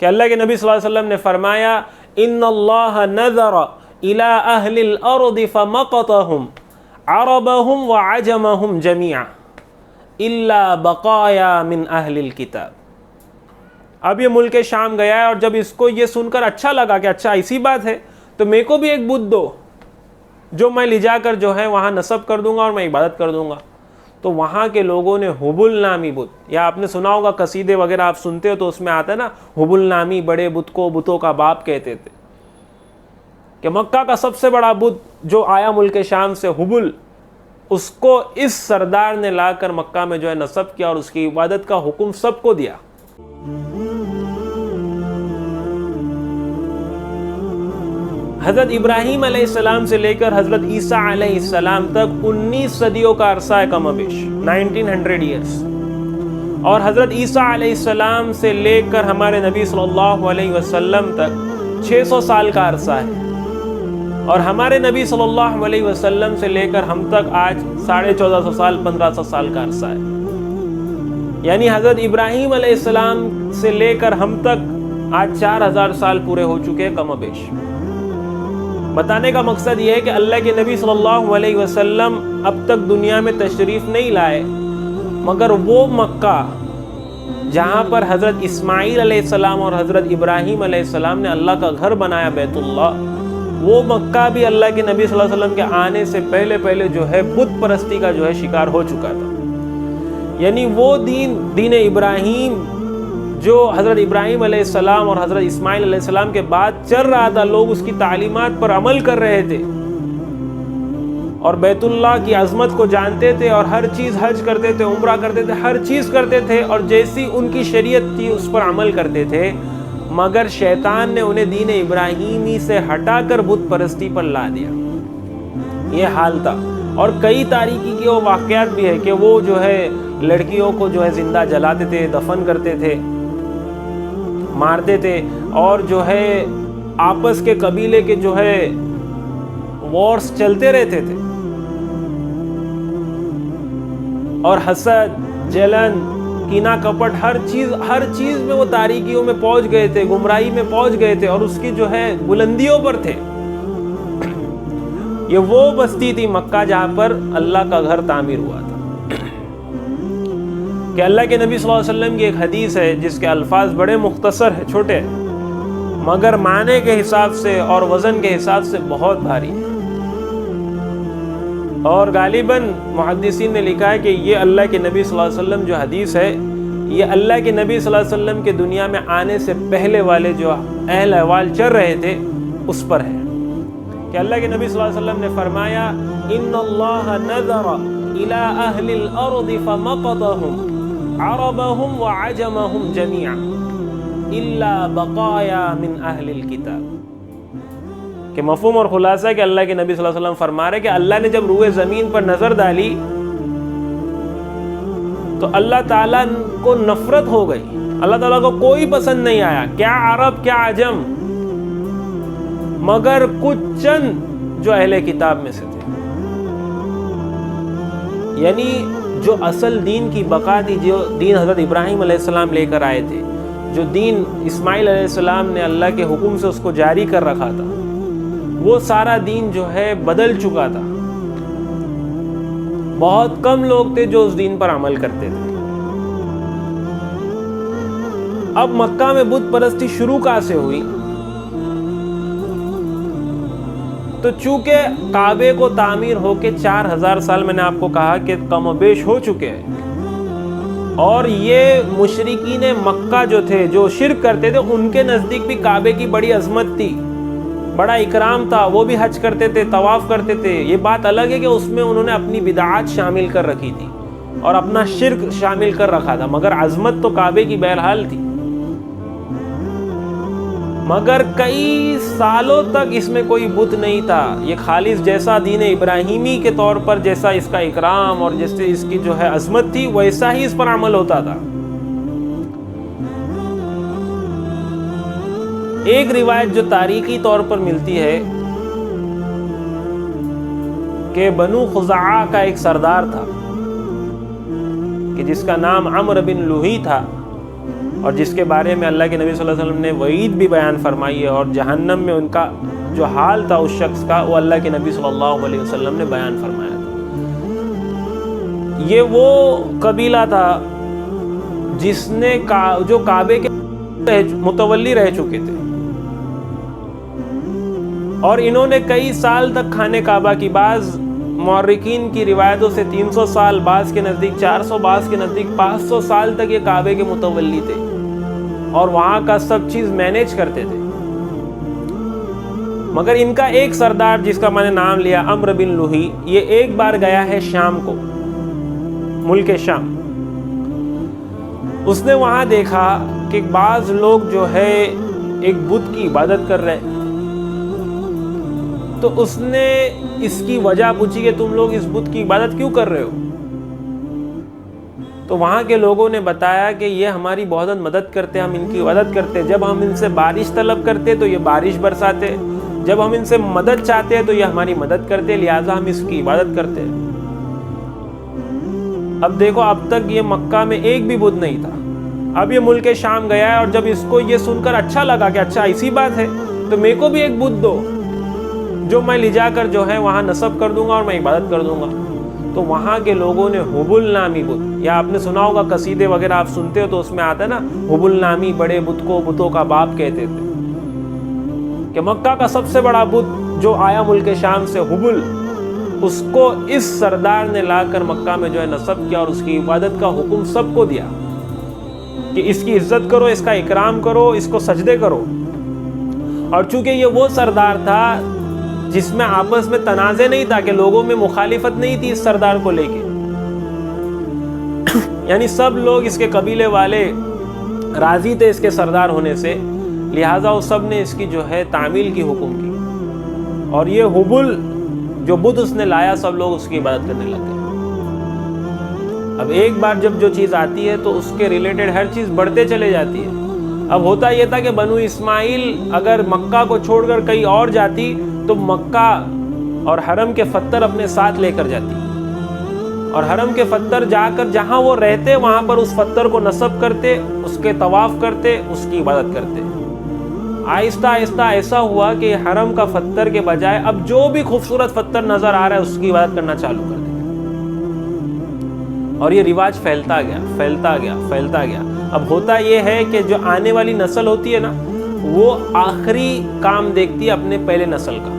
کہ اللہ کے نبی صلی اللہ علیہ وسلم نے فرمایا ان اللہ نظر الی اہل الارض فمقتهم عربهم وعجمهم جميعا الا بقایا من اہل الکتاب. اب یہ ملک شام گیا ہے اور جب اس کو یہ سن کر اچھا لگا کہ اچھا ایسی بات ہے تو میرے کو بھی ایک بت دو جو میں لے جا کر جو ہے وہاں نصب کر دوں گا اور میں عبادت کر دوں گا. تو وہاں کے لوگوں نے حبل نامی بت, یا آپ نے سنا ہوگا قصیدے وغیرہ آپ سنتے ہو تو اس میں آتا ہے نا حبل نامی بڑے بت کو بتوں کا باپ کہتے تھے, کہ مکہ کا سب سے بڑا بت جو آیا ملک شام سے حبل, اس کو اس سردار نے لا کر مکہ میں جو ہے نصب کیا اور اس کی عبادت کا حکم سب کو دیا. حضرت ابراہیم علیہ السلام سے لے کر حضرت عیسیٰ علیہ السلام تک 19 صدیوں کا عرصہ ہے کم و بیش, 1900 ایئرس. اور حضرت عیسیٰ علیہ السلام سے لے کر ہمارے نبی صلی اللہ علیہ وسلم تک 600 سال کا عرصہ ہے. اور ہمارے نبی صلی اللہ علیہ وسلم سے لے کر ہم تک آج 1450 سال 1500 سال کا عرصہ ہے. یعنی حضرت ابراہیم علیہ السلام سے لے کر ہم تک آج 4000 سال پورے ہو چکے ہیں کم و بیش. بتانے کا مقصد یہ ہے کہ اللہ کے نبی صلی اللہ علیہ وسلم اب تک دنیا میں تشریف نہیں لائے, مگر وہ مکہ جہاں پر حضرت اسماعیل علیہ السلام اور حضرت ابراہیم علیہ السلام نے اللہ کا گھر بنایا بیت اللہ, وہ مکہ بھی اللہ کے نبی صلی اللہ علیہ وسلم کے آنے سے پہلے جو ہے بت پرستی کا جو ہے شکار ہو چکا تھا. یعنی وہ دین ابراہیم جو حضرت ابراہیم علیہ السلام اور حضرت اسماعیل علیہ السلام کے بعد چل رہا تھا, لوگ اس کی تعلیمات پر عمل کر رہے تھے اور بیت اللہ کی عظمت کو جانتے تھے اور ہر چیز حج کرتے تھے, عمرہ کرتے تھے, ہر چیز کرتے تھے اور جیسی ان کی شریعت تھی اس پر عمل کرتے تھے. مگر شیطان نے انہیں دین ابراہیمی سے ہٹا کر بت پرستی پر لا دیا. یہ حال تھا. اور کئی تاریکی کے وہ واقعات بھی ہے کہ وہ جو ہے لڑکیوں کو جو ہے زندہ جلاتے تھے, دفن کرتے تھے, مارتے تھے, اور جو ہے آپس کے قبیلے کے جو ہے وارز چلتے رہتے تھے, اور حسد, جلن, کینہ کپٹ, ہر چیز میں وہ تاریکیوں میں پہنچ گئے تھے, گمراہی میں پہنچ گئے تھے اور اس کی جو ہے بلندیوں پر تھے. یہ وہ بستی تھی مکہ جہاں پر اللہ کا گھر تعمیر ہوا تھا. کہ اللہ کے نبی صلی اللہ علیہ وسلم کی ایک حدیث ہے جس کے الفاظ بڑے مختصر ہیں, چھوٹے, مگر معنی کے حساب سے اور وزن کے حساب سے بہت بھاری ہے. اور غالباً محدثین نے لکھا ہے کہ یہ اللہ کے نبی صلی اللہ علیہ وسلم جو حدیث ہے, یہ اللہ کے نبی صلی اللہ علیہ وسلم کے دنیا میں آنے سے پہلے والے جو اہل احوال چل رہے تھے اس پر ہے. کہ اللہ کے نبی صلی اللہ علیہ وسلم نے فرمایا ان اللہ نظر الی اہل الارض فمقتهم عربهم وعجمهم جميعا الا بقایا من اہل الکتاب. کہ مفہوم اور خلاصہ ہے کہ اللہ کے نبی صلی اللہ علیہ وسلم فرما رہے کہ اللہ نے جب روئے زمین پر نظر ڈالی تو اللہ تعالیٰ کو نفرت ہو گئی, اللہ تعالیٰ کو کوئی پسند نہیں آیا, کیا عرب کیا عجم, مگر کچھ چند جو اہل کتاب میں سے تھے. یعنی جو اصل دین کی بقا تھی, جو دین حضرت ابراہیم علیہ السلام لے کر آئے تھے, جو دین اسماعیل علیہ السلام نے اللہ کے حکم سے اس کو جاری کر رکھا تھا, وہ سارا دین جو ہے بدل چکا تھا. بہت کم لوگ تھے جو اس دین پر عمل کرتے تھے. اب مکہ میں بت پرستی شروع کہاں سے ہوئی؟ تو چونکہ کعبے کو تعمیر ہو کے 4000 سال میں نے آپ کو کہا کہ کم و بیش ہو چکے ہیں, اور یہ مشرکین مکہ جو تھے جو شرک کرتے تھے ان کے نزدیک بھی کعبے کی بڑی عظمت تھی, بڑا اکرام تھا, وہ بھی حج کرتے تھے, طواف کرتے تھے. یہ بات الگ ہے کہ اس میں انہوں نے اپنی بدعات شامل کر رکھی تھی اور اپنا شرک شامل کر رکھا تھا, مگر عظمت تو کعبے کی بہرحال تھی. مگر کئی سالوں تک اس میں کوئی بت نہیں تھا. یہ خالص جیسا دین ابراہیمی کے طور پر جیسا اس کا اکرام اور جیسے اس کی جو ہے عظمت تھی ویسا ہی اس پر عمل ہوتا تھا. ایک روایت جو تاریخی طور پر ملتی ہے کہ بنو خزاعہ کا ایک سردار تھا کہ جس کا نام عمرو بن لوہی تھا, اور جس کے بارے میں اللہ کے نبی صلی اللہ علیہ وسلم نے وعید بھی بیان فرمائی ہے، اور جہنم میں ان کا جو حال تھا اس شخص کا، وہ اللہ کے نبی صلی اللہ علیہ وسلم نے بیان فرمایا تھا۔ یہ وہ قبیلہ تھا جس نے جو کعبے کے متولی رہ چکے تھے، اور انہوں نے کئی سال تک کھانے کعبہ کی، بعض مورخین کی روایتوں سے 300 سال، بعض کے نزدیک 400، بعض کے نزدیک 500 سال تک یہ کعبے کے متولی تھے اور وہاں کا سب چیز مینیج کرتے تھے۔ مگر ان کا ایک سردار جس کا میں نے نام لیا عمرو بن لوہی، یہ ایک بار گیا ہے شام کو، ملک شام۔ اس نے وہاں دیکھا کہ بعض لوگ جو ہے ایک بت کی عبادت کر رہے، تو اس نے اس کی وجہ پوچھی کہ تم لوگ اس بت کی عبادت کیوں کر رہے ہو؟ تو وہاں کے لوگوں نے بتایا کہ یہ ہماری بہت مدد کرتے، ہم ان کی عبادت کرتے، جب ہم ان سے بارش طلب کرتے تو یہ بارش برساتے، جب ہم ان سے مدد چاہتے ہیں تو یہ ہماری مدد کرتے، لہٰذا ہم اس کی عبادت کرتے۔ اب دیکھو، اب تک یہ مکہ میں ایک بھی بت نہیں تھا، اب یہ ملک شام گیا ہے، اور جب اس کو یہ سن کر اچھا لگا کہ اچھا ایسی بات ہے تو میرے کو بھی ایک بت دو جو میں لے جا کر جو ہے وہاں نصب کر دوں گا اور میں عبادت کر دوں گا۔ تو وہاں کے لوگوں نے حبل نامی بت، یا آپ نے سنا ہوگا قصیدے وغیرہ آپ سنتے ہو تو اس میں آتا ہے نا، حبل نامی بڑے بت کو بتوں کا باپ کہتے تھے، کہ مکہ کا سب سے بڑا بت جو آیا ملک شام سے، حبل، اس کو اس سردار نے لا کر مکہ میں جو ہے نصب کیا، اور اس کی عبادت کا حکم سب کو دیا کہ اس کی عزت کرو، اس کا اکرام کرو، اس کو سجدے کرو۔ اور چونکہ یہ وہ سردار تھا جس میں آپس میں تنازع نہیں تھا، کہ لوگوں میں مخالفت نہیں تھی اس سردار کو لے کے، یعنی سب لوگ اس کے قبیلے والے راضی تھے اس کے سردار ہونے سے، لہٰذا وہ سب نے اس کی جو ہے تعمیل کی حکم کی، اور یہ حبل جو بت اس نے لایا سب لوگ اس کی عبادت کرنے لگ گئے۔ اب ایک بار جب جو چیز آتی ہے تو اس کے ریلیٹڈ ہر چیز بڑھتے چلے جاتی ہے۔ اب ہوتا یہ تھا کہ بنو اسماعیل اگر مکہ کو چھوڑ کر کہیں اور جاتی تو مکہ اور حرم کے پتھر اپنے ساتھ لے کر جاتی، اور حرم کے پتھر جا کر جہاں وہ رہتے وہاں پر اس پتھر کو نصب کرتے، اس کے طواف کرتے، اس کی عبادت کرتے۔ آہستہ آہستہ ایسا ہوا کہ حرم کا پتھر کے بجائے اب جو بھی خوبصورت پتھر نظر آ رہا ہے اس کی عبادت کرنا چالو کر دیا، اور یہ رواج پھیلتا گیا پھیلتا گیا پھیلتا گیا۔ اب ہوتا یہ ہے کہ جو آنے والی نسل ہوتی ہے نا، وہ آخری کام دیکھتی ہے اپنے پہلے نسل کا،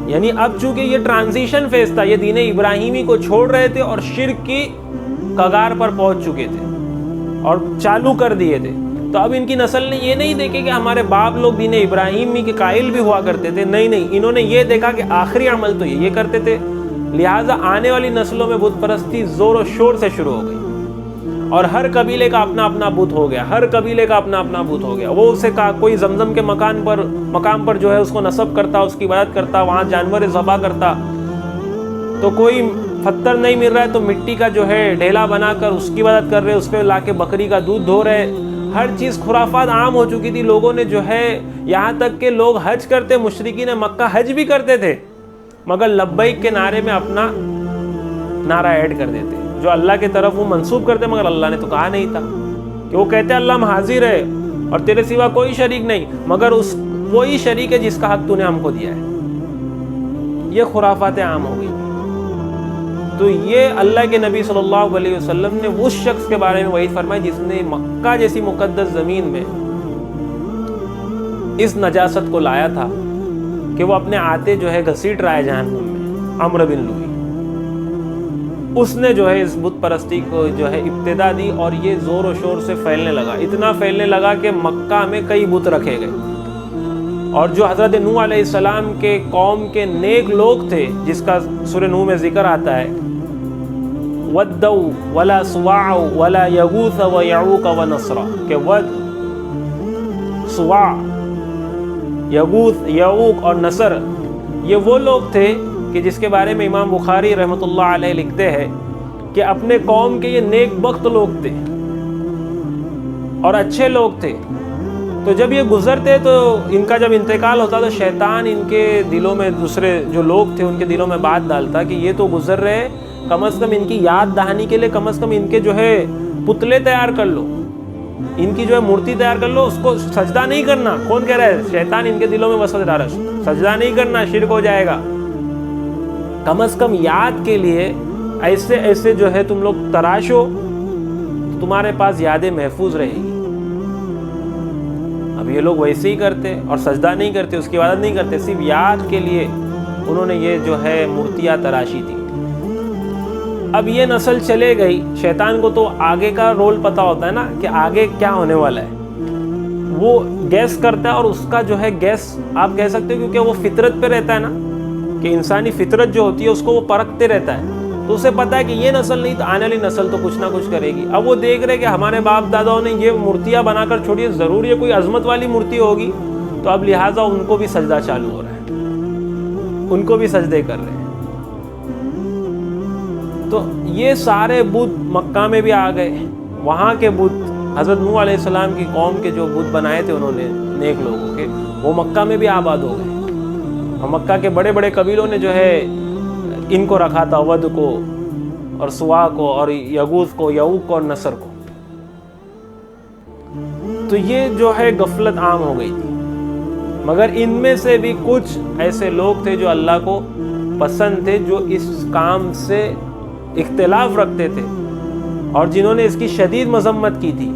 یعنی اب چونکہ یہ ٹرانزیشن فیز تھا، یہ دین ابراہیمی کو چھوڑ رہے تھے اور شرک کی کگار پر پہنچ چکے تھے اور چالو کر دیے تھے، تو اب ان کی نسل نے یہ نہیں دیکھے کہ ہمارے باپ لوگ دین ابراہیمی کے قائل بھی ہوا کرتے تھے، نہیں، انہوں نے یہ دیکھا کہ آخری عمل تو یہ کرتے تھے، لہٰذا آنے والی نسلوں میں بت پرستی زور و شور سے شروع ہو گئی، اور ہر قبیلے کا اپنا اپنا بت ہو گیا، ہر قبیلے کا اپنا اپنا بت ہو گیا۔ وہ اسے کوئی زمزم کے مقام پر جو ہے اس کو نصب کرتا، اس کی عبادت کرتا، وہاں جانور ذبح کرتا، تو کوئی پتھر نہیں مل رہا ہے تو مٹی کا جو ہے ڈھیلا بنا کر اس کی عبادت کر رہے، اس پہ لا کے بکری کا دودھ دھو رہے۔ ہر چیز خرافات عام ہو چکی تھی، لوگوں نے جو ہے یہاں تک کہ لوگ حج کرتے، مشرکین مکہ حج بھی کرتے تھے، مگر لبیک کے نعرے میں اپنا نعرہ ایڈ کر دیتے، جو اللہ کی طرف وہ منسوب کرتے، مگر اللہ نے تو کہا نہیں تھا، کہ وہ کہتے اللہ ہم حاضر ہے اور تیرے سوا کوئی شریک نہیں، مگر وہی شریک ہے جس کا حق تو نے ہم کو دیا ہے۔ یہ خرافات عام ہو گئی۔ تو یہ اللہ کے نبی صلی اللہ علیہ وسلم نے اس شخص کے بارے میں وحی فرمائی جس نے مکہ جیسی مقدس زمین میں اس نجاست کو لایا تھا کہ وہ اپنے آتے جو ہے گھسیٹ رہا ہے جہنم میں، عمرو بن لوہی۔ اس نے جو ہے اس بت پرستی کو جو ہے ابتدا دی، اور یہ زور و شور سے پھیلنے لگا، اتنا پھیلنے لگا کہ مکہ میں کئی بت رکھے گئے، اور جو حضرت نوح علیہ السلام کے قوم کے نیک لوگ تھے، جس کا سورہ نوح میں ذکر آتا ہے، وَدَّوْا وَلَا سُوَاعُ وَلَا يَغُوثَ وَيَعُوقَ وَنَصْرَ، کہ ود، سواع، یغوث، یعوق اور نصر، یہ وہ لوگ تھے کہ جس کے بارے میں امام بخاری رحمۃ اللہ علیہ لکھتے ہیں کہ اپنے قوم کے یہ نیک بخت لوگ تھے اور اچھے لوگ تھے، تو جب یہ گزرتے تو ان کا جب انتقال ہوتا تو شیطان ان کے دلوں میں، دوسرے جو لوگ تھے ان کے دلوں میں بات ڈالتا کہ یہ تو گزر رہے، کم از کم ان کی یاد دہانی کے لیے کم از کم ان کے جو ہے پتلے تیار کر لو، ان کی جو ہے مورتی تیار کر لو، اس کو سجدہ نہیں کرنا. کون کہہ رہا ہے؟ شیطان ان کے دلوں میں وسوسہ ڈال رہا ہے، سجدہ نہیں کرنا، شرک ہو جائے گا. کم از کم یاد کے لیے ایسے ایسے جو ہے تم لوگ تراشو، تمہارے پاس یادیں محفوظ رہے گی. اب یہ لوگ ویسے ہی کرتے اور سجدہ نہیں کرتے، اس کی عبادت نہیں کرتے، صرف یاد کے لیے انہوں نے یہ جو ہے مورتیاں تراشی تھی. اب یہ نسل چلے گئی. شیطان کو تو آگے کا رول پتا ہوتا ہے نا کہ آگے کیا ہونے والا ہے، وہ گیس کرتا ہے. اور اس کا جو ہے گیس آپ کہہ سکتے ہو کیونکہ وہ فطرت پہ رہتا ہے نا، کہ انسانی فطرت جو ہوتی ہے اس کو وہ پرکھتے رہتا ہے. تو اسے پتا ہے کہ یہ نسل نہیں تو آنے والی نسل تو کچھ نہ کچھ کرے گی. اب وہ دیکھ رہے کہ ہمارے باپ داداؤں نے یہ مورتیاں بنا کر چھوڑی ہے، ضرور یہ کوئی عظمت والی مورتی ہوگی، تو اب لہٰذا ان کو بھی سجدہ چالو ہو رہا ہے، ان کو بھی سجدے کر رہے ہیں. تو یہ سارے بت مکہ میں بھی آ گئے. وہاں کے بت حضرت نوح علیہ السلام کی قوم کے جو بت بنائے تھے انہوں نے نیک لوگوں کے، وہ مکہ میں بھی آباد ہو گئے. اور مکہ کے بڑے بڑے قبیلوں نے جو ہے ان کو رکھا تھا، ود کو اور سوا کو اور یغوث کو، یعوق کو اور نصر کو. تو یہ جو ہے غفلت عام ہو گئی تھی. مگر ان میں سے بھی کچھ ایسے لوگ تھے جو اللہ کو پسند تھے، جو اس کام سے اختلاف رکھتے تھے اور جنہوں نے اس کی شدید مذمت کی تھی.